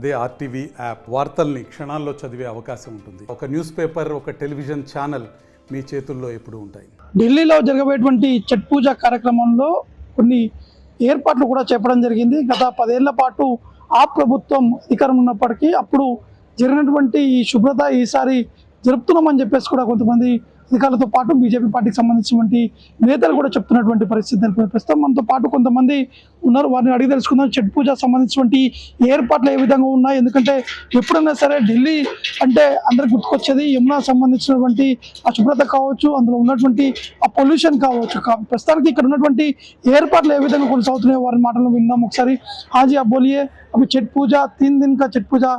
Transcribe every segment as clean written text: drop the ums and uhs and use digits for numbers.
అదే RTV app వార్తల్ని క్షణాల్లో చదివే అవకాశం ఉంటుంది. ఒక న్యూస్ పేపర్, ఒక టెలివిజన్ ఛానల్ మీ చేతుల్లో ఎప్పుడూ ఉంటాయి. ఢిల్లీలో జరగబోయేటువంటి ఛట్ పూజ కార్యక్రమంలో కొన్ని ఏర్పాట్లు కూడా చెప్పడం జరిగింది. గత 10 ఏళ్ల పాటు ఆ ప్రభుత్వం అధికారం ఉన్నప్పటికీ అప్పుడు జరిగినటువంటి ఈ శుభ్రత ఈసారి జరుపుతున్నామని చెప్పేసి కూడా కొంతమంది అధికారులతో పాటు బీజేపీ పార్టీకి సంబంధించినటువంటి నేతలు కూడా చెప్తున్నటువంటి పరిస్థితి. ప్రస్తుతం మనతో పాటు కొంతమంది ఉన్నారు, వారిని అడిగి తెలుసుకుందాం. ఛట్ పూజ సంబంధించినటువంటి ఏర్పాట్లు ఏ విధంగా ఉన్నాయి, ఎందుకంటే ఎప్పుడైనా సరే ఢిల్లీ అంటే అందరికి గుర్తుకొచ్చేది యమునా సంబంధించినటువంటి ఆ శుభ్రత కావచ్చు, అందులో ఉన్నటువంటి ఆ పొల్యూషన్ కావచ్చు. ప్రస్తుతానికి ఇక్కడ ఉన్నటువంటి ఏర్పాట్లు ఏ విధంగా కొనసాగుతున్నాయో వారి మాటలు విందాం ఒకసారి. హాజీ आप बोलिए, अभी छठ पूजा 3 दिन का छठ पूजा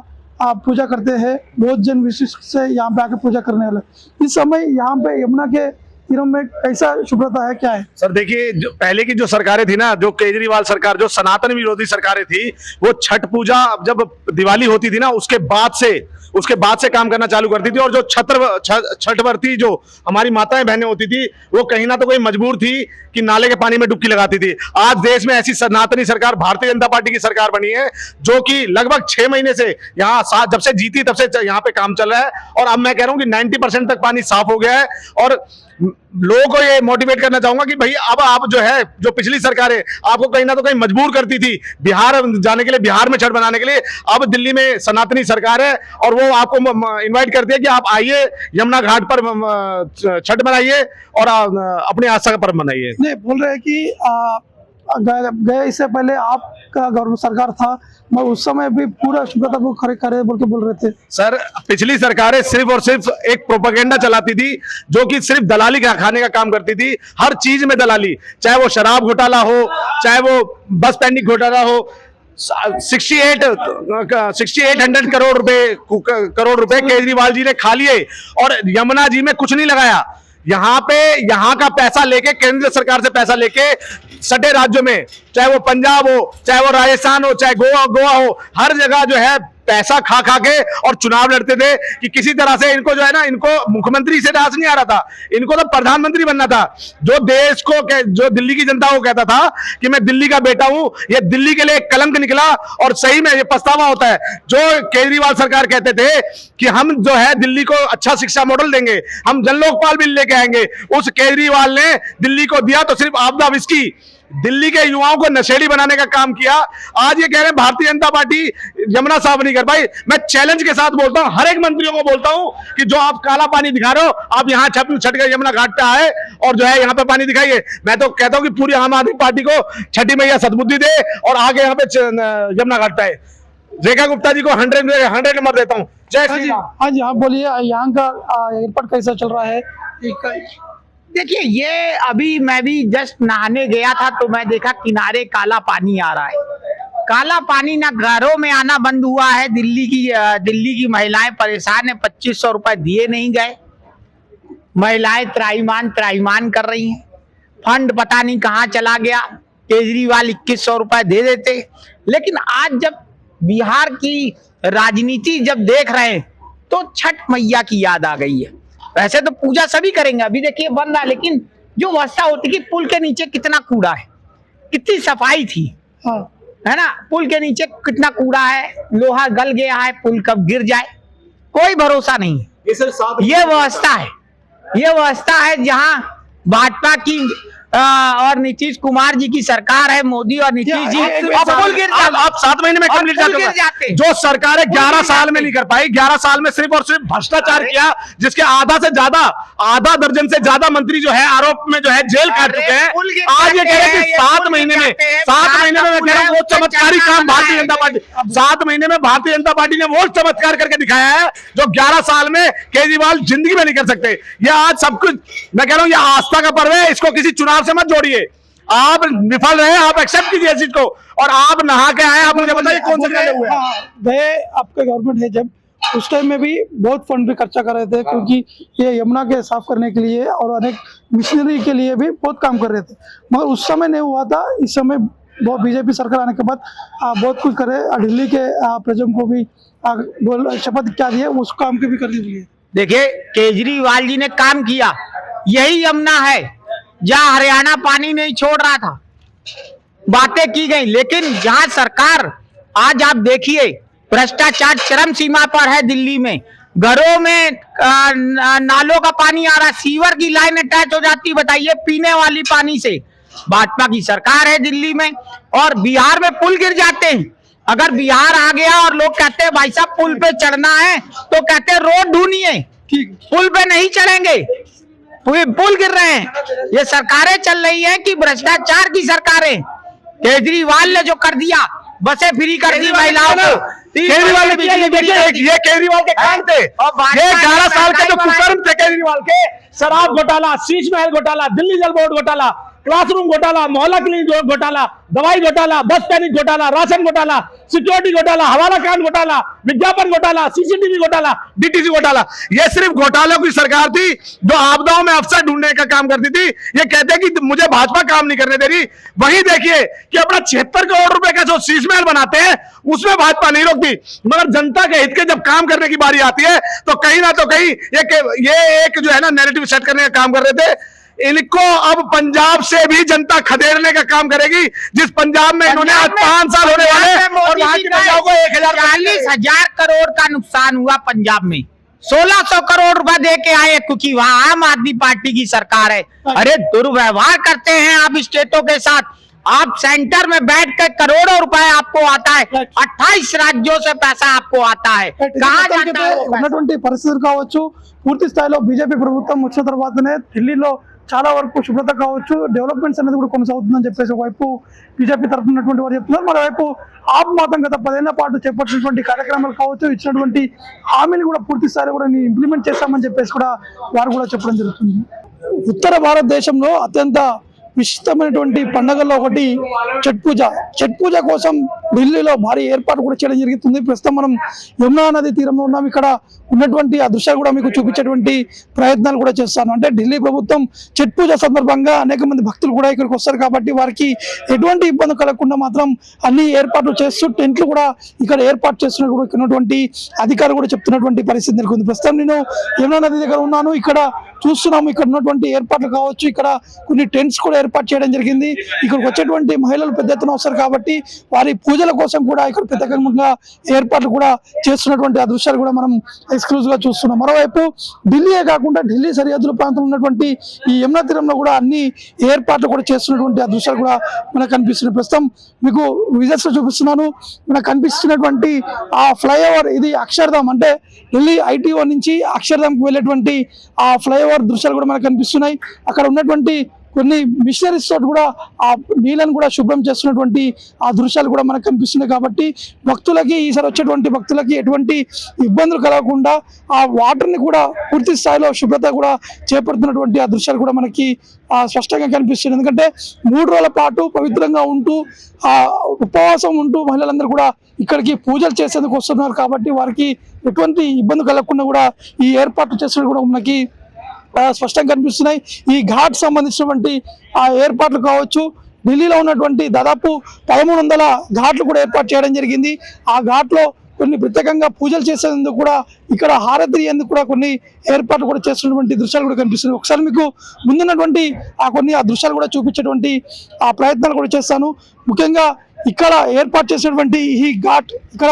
आप पूजा करते हैं, बहुत जन विशेष से यहाँ पे आके पूजा करने वाले, इस समय यहाँ पे यमुना के तीरों में कैसा शुभ्रता है, क्या है? सर देखिए, जो पहले की जो सरकारें थी ना, जो केजरीवाल सरकार, जो सनातन विरोधी सरकारें थी, वो छठ पूजा जब दिवाली होती थी ना, उसके बाद से काम करना चालू करती थी। और जो छठ व्रती जो हमारी माताएं बहनें होती थी, वो कहीं ना तो कोई मजबूर थी कि नाले के पानी में डुबकी लगाती थी। आज देश में ऐसी सनातनी सरकार भारतीय जनता पार्टी की सरकार बनी है, जो कि लगभग 6 महीने से यहाँ जब से जीती तब से यहाँ पे काम चल रहा है। और अब मैं कह रहा हूँ कि 90% तक पानी साफ हो गया है। और लोगों को ये मोटिवेट करना चाहूंगा कि भाई अब आप जो है, जो पिछली सरकारें आपको कहीं ना तो कहीं मजबूर करती थी बिहार जाने के लिए, बिहार में छठ बनाने के लिए, अब दिल्ली में सनातनी सरकार है और वो आपको इनवाइट करती है कि आप आइए यमुना घाट पर छठ मनाइए और अपनी आस्था का पर्व मनाइए। नहीं, बोल रहे हैं कि गए इससे पहले आपका गवर्नमेंट सरकार था, मैं उस समय भी पूरा शुभ्रता को खड़े करे बोल रहे थे। सर पिछली सरकारें सिर्फ और सिर्फ एक प्रोपेगेंडा चलाती थी, जो कि सिर्फ दलाली खाने का काम करती थी। हर चीज में दलाली, चाहे वो शराब घोटाला हो, चाहे वो बस पेंडिंग घोटाला हो। 6800 करोड़ रुपए केजरीवाल जी ने खा लिए और यमुना जी में कुछ नहीं लगाया। यहाँ का पैसा लेके, केंद्र सरकार से पैसा लेके सटे राज्यों में, चाहे वो पंजाब हो, चाहे वो राजस्थान हो, चाहे गोवा हो, हर जगह जो है पैसा खा के और चुनाव लड़ते थे कि किसी तरह से इनको जो है ना, इनको मुख्यमंत्री से राज नहीं आ रहा था, इनको तो प्रधानमंत्री बनना था। जो देश को, जो दिल्ली की जनता को कहता था कि मैं दिल्ली का बेटा हूं, ये दिल्ली के लिए एक कलंक निकला। और सही में ये पछतावा होता है। जो केजरीवाल सरकार कहते थे कि हम जो है दिल्ली को अच्छा शिक्षा मॉडल देंगे, हम जन लोकपाल बिल लेके आएंगे, उस केजरीवाल ने दिल्ली को दिया तो सिर्फ आपदा विस्की, दिल्ली के युवाओं को नशेड़ी बनाने का काम किया। आज ये कह रहे हैं भारतीय जनता पार्टी यमुना साफ नहीं कर पाई। मैं चैलेंज के साथ बोलता हूं, हर एक मंत्रियों को बोलता हूं कि जो आप काला पानी दिखा रहे हो, आप यहाँ छठ के यमुना घाट पे आए और जो है यहाँ पे पानी दिखाइए। मैं तो कहता हूं कि पूरी आम आदमी पार्टी को छठी मैया सद्बुद्धि दे और आगे यहाँ पे यमुना घाट पे आए। रेखा गुप्ता जी को 100 नंबर देता हूँ। जय श्री राम। हाँ जी, आप बोलिए, यहाँ का एयरपोर्ट कैसा चल रहा है? देखिए, ये अभी मैं भी जस्ट नहाने गया था तो मैं देखा किनारे काला पानी आ रहा है। काला पानी ना घरों में आना बंद हुआ है। दिल्ली की महिलाएं परेशान है, 2500 रुपए दिए नहीं गए। महिलाएं त्राईमान कर रही हैं। फंड पता नहीं कहाँ चला गया। केजरीवाल 2100 रुपए दे देते। लेकिन आज जब बिहार की राजनीति जब देख रहे हैं तो छठ मैया की याद आ गई है। वैसे तो पूजा सभी करेंगे, अभी देखिए बंद है, लेकिन जो अवस्था होती कि पुल के नीचे कितना कूड़ा है, कितनी सफाई थी, है ना। पुल के नीचे कितना कूड़ा है, लोहा गल गया है, पुल कब गिर जाए कोई भरोसा नहीं है। ये व्यवस्था है जहां भाजपा की और नीतीश कुमार जी की सरकार है, मोदी और नीतीश जी, अब पुल गिर जाते। आप 7 महीने में कम गिर जाते। जो सरकारें 11 साल में नहीं कर पाई, 11 साल में सिर्फ और सिर्फ भ्रष्टाचार किया, जिसके आधा दर्जन से ज्यादा मंत्री जो है आरोप में जो है जेल काट चुके हैं। आज ये कह रहे हैं कि 7 महीने में मैं कह रहा हूं वो चमत्कारी काम भारतीय जनता पार्टी, 7 महीने में भारतीय जनता पार्टी ने वो चमत्कार करके दिखाया है जो 11 साल में केजरीवाल जिंदगी में नहीं कर सकते। ये आज सब कुछ, मैं कह रहा हूं, ये आस्था का पर्व है, इसको किसी चुनाव से मत जोड़िए। आप विफल रहे, आप एक्सेप्ट कीजिए इस चीज को। और आप नहा के आए, आप मुझे बताइए कौन से गए हुए हैं? गए आपके गवर्नमेंट है जब, उस टाइम में भी बहुत फंड भी खर्चा कर रहे थे, क्योंकि ये यमुना के साफ करने के लिए और अनेक मिशनरी के लिए भी बहुत काम कर रहे थे, मगर उस समय नहीं हुआ था। इस समय बहुत बीजेपी सरकार आने के बाद बहुत कुछ करे। दिल्ली के प्रजों को भी शपथ क्या दिए, उस काम के भी कर दीजिए। देखिए, केजरीवाल जी ने काम किया, यही यमुना है जहां हरियाणा पानी नहीं छोड़ रहा था, बातें की गई। लेकिन जहां सरकार, आज आप देखिए भ्रष्टाचार चरम सीमा पर है दिल्ली में। घरों में नालों का पानी आ रहा, सीवर की लाइन अटैच हो जाती, बताइए पीने वाली पानी से। भाजपा की सरकार है दिल्ली में। और बिहार में पुल गिर जाते हैं। अगर बिहार आ गया और लोग कहते हैं भाई साहब पुल पे चढ़ना है, तो कहते हैं रोड ढूंढिए, पुल पे नहीं चढ़ेंगे, पुल गिर रहे हैं। ये सरकारें चल रही हैं कि भ्रष्टाचार की सरकारें। केजरीवाल ने जो कर दिया, बसें फ्री कर दी महिलाओं को, केजरीवाल ने किया, ये केजरीवाल के काम थे। ये 11 साल के जो कुकर्म थे केजरीवाल के, शराब घोटाला, शीश महल घोटाला, दिल्ली जल बोर्ड घोटाला, क्लासरूम घोटाला, मोहल्ला क्लिनिक घोटाला, दवाई घोटाला, बस पैनिक घोटाला, राशन घोटाला, सिक्योरिटी घोटाला, हवाला कांड घोटाला, विज्ञापन घोटाला, सीसीटीवी घोटाला, डीटीसी घोटाला। ये सिर्फ घोटालों की सरकार थी जो आपदाओं में अफसर ढूंढने का काम करती थी। ये कहते हैं कि मुझे भाजपा काम नहीं करने दे रही। वहीं देखिए कि अपना 76 करोड़ रुपए का जो शीश महल बनाते हैं उसमें भाजपा नहीं रोकती, मगर जनता के हित के जब काम करने की बारी आती है तो कहीं ना तो कहीं ये एक जो है ना नैरेटिव सेट करने का काम कर रहे थे। इनको अब पंजाब से भी जनता खदेड़ने का काम करेगी, जिस पंजाब में इन्होंने आज 5 साल होने वाले और वहां की महिलाओं को 40,000 करोड़ का नुकसान हुआ पंजाब में। 1600 करोड़ रुपए दे के आए, क्योंकि वहां आम आदमी पार्टी की सरकार है। अरे दुर्व्यवहार करते हैं आप स्टेटों के साथ। आप सेंटर में बैठ कर करोड़ों रुपए आपको आता है, 28 राज्यों से पैसा आपको आता है, कहाँ जाता है? ఉన్నటువంటి పరిస్థితులు కావచ్చు, పూర్తి స్థాయిలో బీజేపీ ప్రభుత్వం వచ్చిన తర్వాతనే ఢిల్లీలో చాలా వరకు శుభ్రత కావచ్చు, డెవలప్మెంట్స్ అనేది కూడా కొనసాగుతుందని చెప్పేసి ఒకవైపు బీజేపీ తరఫున ఉన్నటువంటి వారు చెప్తున్నారు. మరోవైపు ఆప్ మాత్రం గత 10 ఏళ్ల పాటు చేపట్టినటువంటి కార్యక్రమాలు కావచ్చు, ఇచ్చినటువంటి హామీలు కూడా పూర్తి స్థాయిలో కూడా ఇంప్లిమెంట్ చేస్తామని చెప్పేసి కూడా వారు కూడా చెప్పడం జరుగుతుంది. ఉత్తర భారతదేశంలో అత్యంత విశిష్టమైనటువంటి పండుగల్లో ఒకటి ఛట్ పూజ. ఛట్ పూజ కోసం ఢిల్లీలో భారీ ఏర్పాటు కూడా చేయడం జరుగుతుంది. ప్రస్తుతం మనం యమునా నది తీరంలో ఉన్నాం. ఇక్కడ ఉన్నటువంటి ఆ దృశ్యాలు కూడా మీకు చూపించేటువంటి ప్రయత్నాలు కూడా చేస్తాను. అంటే ఢిల్లీ ప్రభుత్వం ఛట్ పూజ సందర్భంగా అనేక మంది భక్తులు కూడా ఇక్కడికి వస్తారు కాబట్టి వారికి ఎటువంటి ఇబ్బంది కలగకుండా మాత్రం అన్ని ఏర్పాట్లు చేస్తూ టెంట్లు కూడా ఇక్కడ ఏర్పాటు చేస్తున్నట్టు కూడా ఇక్కడ ఉన్నటువంటి అధికారులు కూడా చెప్తున్నటువంటి పరిస్థితి నెలకొంది. ప్రస్తుతం నేను యమునా నది దగ్గర ఉన్నాను. ఇక్కడ చూస్తున్నాము ఇక్కడ ఉన్నటువంటి ఏర్పాట్లు కావచ్చు, ఇక్కడ కొన్ని టెంట్స్ కూడా ఏర్పాటు చేయడం జరిగింది. ఇక్కడికి వచ్చేటువంటి మహిళలు పెద్ద ఎత్తున వస్తారు కాబట్టి వారి పూజల కోసం కూడా ఇక్కడ ప్రత్యేకంగా ఏర్పాట్లు కూడా చేస్తున్నటువంటి ఆ దృశ్యాలు కూడా మనం ఎక్స్క్లూజివ్ గా చూస్తున్నాం. మరోవైపు ఢిల్లీయే కాకుండా ఢిల్లీ సరిహద్దుల ప్రాంతంలో ఉన్నటువంటి ఈ యమునా తీరంలో కూడా అన్ని ఏర్పాట్లు కూడా చేస్తున్నటువంటి ఆ దృశ్యాలు కూడా మనకు కనిపిస్తున్నాయి. ప్రస్తుతం మీకు విజువల్స్ లో చూపిస్తున్నాను. మనకు కనిపిస్తున్నటువంటి ఆ ఫ్లైఓవర్ ఇది అక్షర్ధామ్, అంటే ఢిల్లీ ఐటీఓ నుంచి అక్షర్ధామ్కి వెళ్ళేటువంటి ఆ ఫ్లైఓవర్ దృశ్యాలు కూడా మనకు కనిపిస్తున్నాయి. అక్కడ ఉన్నటువంటి కొన్ని మిషనరీస్ తోటి కూడా ఆ నీళ్ళను కూడా శుభ్రం చేస్తున్నటువంటి ఆ దృశ్యాలు కూడా మనకు కనిపిస్తున్నాయి. కాబట్టి భక్తులకి ఈసారి వచ్చేటువంటి భక్తులకి ఎటువంటి ఇబ్బందులు కలగకుండా ఆ వాటర్ని కూడా పూర్తి స్థాయిలో శుభ్రత కూడా చేపడుతున్నటువంటి ఆ దృశ్యాలు కూడా మనకి స్పష్టంగా కనిపిస్తుంది. ఎందుకంటే 3 రోజుల పాటు పవిత్రంగా ఉంటూ ఆ ఉపవాసం ఉంటూ మహిళలందరూ కూడా ఇక్కడికి పూజలు చేసేందుకు వస్తున్నారు కాబట్టి వారికి ఎటువంటి ఇబ్బంది కలగకుండా కూడా ఈ ఏర్పాట్లు చేస్తున్నట్టు కూడా మనకి స్పష్టంగా కనిపిస్తున్నాయి. ఈ ఘాట్ సంబంధించినటువంటి ఆ ఏర్పాట్లు కావచ్చు, ఢిల్లీలో ఉన్నటువంటి దాదాపు 1300 ఘాట్లు కూడా ఏర్పాటు చేయడం జరిగింది. ఆ ఘాట్లో కొన్ని ప్రత్యేకంగా పూజలు చేసేందుకు కూడా ఇక్కడ హారతి ఎందుకు కూడా కొన్ని ఏర్పాట్లు కూడా చేస్తున్నటువంటి దృశ్యాలు కూడా కనిపిస్తున్నాయి. ఒకసారి మీకు ముందున్నటువంటి ఆ దృశ్యాలు కూడా చూపించేటువంటి ఆ ప్రయత్నాలు కూడా చేస్తాను. ముఖ్యంగా ఇక్కడ ఏర్పాటు చేసినటువంటి ఈ ఘాట్ ఇక్కడ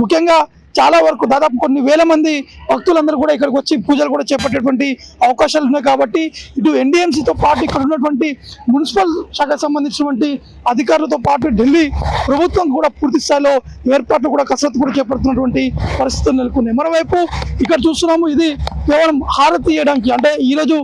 ముఖ్యంగా చాలా వరకు దాదాపు కొన్ని వేల మంది భక్తులందరూ కూడా ఇక్కడికి వచ్చి పూజలు కూడా చేపట్టేటువంటి అవకాశాలు ఉన్నాయి. కాబట్టి ఇటు ఎన్డీఎంసీతో పాటు ఇక్కడ ఉన్నటువంటి మున్సిపల్ శాఖకు సంబంధించినటువంటి అధికారులతో పాటు ఢిల్లీ ప్రభుత్వం కూడా పూర్తి స్థాయిలో ఏర్పాట్లు కూడా కసరత్తు కూడా చేపడుతున్నటువంటి పరిస్థితులు నెలకొన్నాయి. మరోవైపు ఇక్కడ చూస్తున్నాము ఇది కేవలం హారతి ఇవ్వడానికి, అంటే ఈరోజు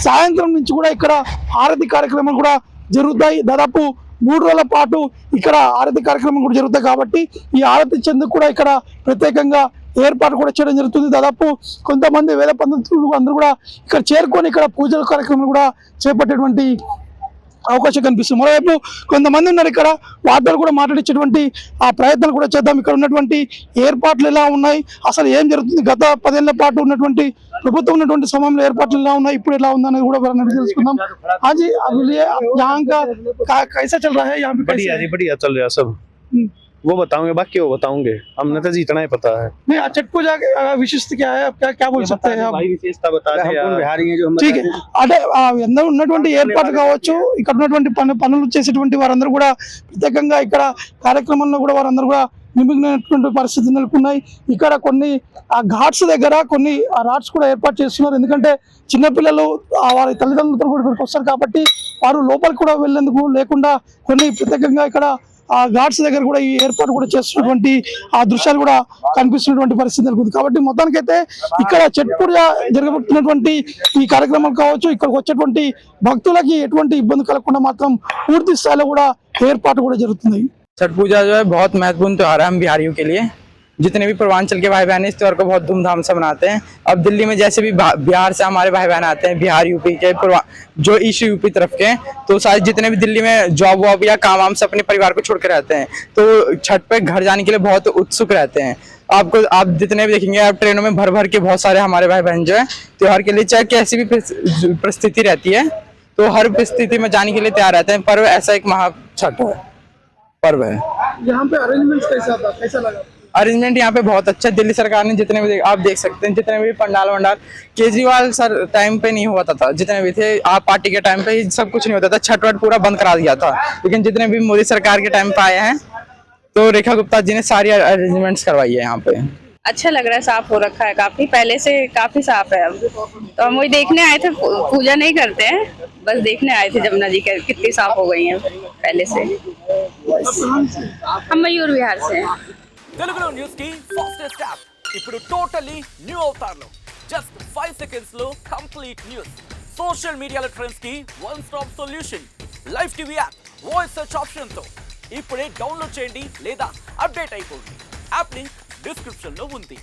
సాయంత్రం నుంచి కూడా ఇక్కడ హారతి కార్యక్రమాలు కూడా జరుగుతాయి. దాదాపు 3 రోజుల పాటు ఇక్కడ ఆరతి కార్యక్రమం కూడా జరుగుతాయి. కాబట్టి ఈ ఆరతి ఇచ్చేందుకు కూడా ఇక్కడ ప్రత్యేకంగా ఏర్పాటు కూడా చేయడం జరుగుతుంది. దాదాపు కొంతమంది వేద పండితులు అందరూ కూడా ఇక్కడ చేరుకొని ఇక్కడ పూజల కార్యక్రమం కూడా చేపట్టేటువంటి అవకాశం కనిపిస్తుంది. మరోవైపు కొంతమంది ఉన్నారు ఇక్కడ, వాటితో కూడా మాట్లాడించేటువంటి ఆ ప్రయత్నాలు కూడా చేద్దాం. ఇక్కడ ఉన్నటువంటి ఏర్పాట్లు ఎలా ఉన్నాయి, అసలు ఏం జరుగుతుంది, గత 10 ఏళ్ల పాటు ఉన్నటువంటి ప్రభుత్వం ఉన్నటువంటి సమయంలో ఏర్పాట్లు ఎలా ఉన్నాయి, ఇప్పుడు ఎలా ఉంది అనేది కూడా తెలుసుకుందాం. హాజీ यहाँ का कैसा चल रहा है, यहाँ पे बढ़िया चल रहा सब। वो बताऊंगे, बाकी वो बताऊंगे, हमने तो जितना ही पता है। नहीं, छठ पूजा विशिष्ट क्या है, आप क्या बोल सकते हैं आप? भाई विशेषता बता दे यार। बिहारी हैं जो हम ठीक है, అంటే అందరూ ఉన్నటువంటి ఏర్పాట్లు కావచ్చు, ఇక్కడ ఉన్నటువంటి పనులు చేసేటువంటి వారందరూ కూడా ప్రత్యేకంగా ఇక్కడ కార్యక్రమంలో కూడా వారందరూ కూడా నిమగ్నమైనటువంటి పరిస్థితులు నెలకొన్నాయి. ఇక్కడ కొన్ని ఆ ఘాట్స్ దగ్గర కొన్ని ఆ రాడ్స్ కూడా ఏర్పాటు చేస్తున్నారు. ఎందుకంటే చిన్నపిల్లలు వారి తల్లిదండ్రులతో కూడా ఇక్కడికి వస్తారు కాబట్టి వారు లోపలికి కూడా వెళ్ళేందుకు లేకుండా కొన్ని ప్రత్యేకంగా ఇక్కడ ఆ ఘాట్స్ దగ్గర కూడా ఈ ఏర్పాటు కూడా చేస్తున్నటువంటి ఆ దృశ్యాలు కూడా కనిపిస్తున్నటువంటి పరిస్థితి నెలకొంది. కాబట్టి మొత్తానికైతే ఇక్కడ ఛట్ పూజ జరగబోతున్నటువంటి ఈ కార్యక్రమాలు కావచ్చు, ఇక్కడికి వచ్చేటువంటి భక్తులకి ఎటువంటి ఇబ్బంది కలగకుండా మాత్రం పూర్తి స్థాయిలో కూడా ఏర్పాటు కూడా జరుగుతున్నాయి. छठ पूजा जो है बहुत महत्वपूर्ण त्योहार है हम बिहारियों के लिए। जितने भी पूर्वांचल के भाई बहन इस त्यौहार को बहुत धूमधाम से मनाते हैं। अब दिल्ली में जैसे भी बिहार से हमारे भाई बहन आते हैं, बिहार यूपी के जो ईस्ट यूपी तरफ के, तो शायद जितने भी दिल्ली में जॉब वॉब या काम वाम से अपने परिवार को छोड़ कर रहते हैं तो छठ पे घर जाने के लिए बहुत उत्सुक रहते हैं। आप जितने भी देखेंगे आप ट्रेनों में भर भर के बहुत सारे हमारे भाई बहन जो है त्योहार के लिए चाहे कैसी भी परिस्थिति रहती है तो हर परिस्थिति में जाने के लिए तैयार रहते हैं। पर्व ऐसा एक महा छठ पर्व है। यहाँ पे अरेंजमेंट कैसा लगा? अरेंजमेंट यहाँ पे बहुत अच्छा है। दिल्ली सरकार ने जितने भी आप देख सकते हैं जितने भी पंडाल वंडाल केजरीवाल सर टाइम पे नहीं हुआ था, जितने भी थे आप पार्टी के टाइम पे सब कुछ नहीं होता था, छठ वट पूरा बंद करा दिया था। लेकिन जितने भी मोदी सरकार के टाइम पे आए हैं तो रेखा गुप्ता जी ने सारी अरेंजमेंट्स करवाई है यहाँ पे। अच्छा लग रहा है, साफ हो रखा है काफी, पहले से काफी साफ है अब। तो हम वही देखने आए थे, पूजा नहीं करते हैं, बस देखने आए थे जमुना जी कितनी साफ हो गई हैं पहले से। हम मयूर विहार से हैं। తెలుగులో న్యూస్ కి ఫాస్టెస్ట్ యాప్ ఇప్పుడు టోటల్లీ న్యూ అవతార్లో జస్ట్ 5 సెకండ్స్ లో కంప్లీట్ న్యూస్, సోషల్ మీడియాలో ట్రెండ్స్ కి one stop solution, live TV app voice search option తో ఇప్పుడే డౌన్లోడ్ చేయండి లేదా అప్డేట్ అయిపోండి. యాప్ లింక్ డిస్క్రిప్షన్ లో ఉంది.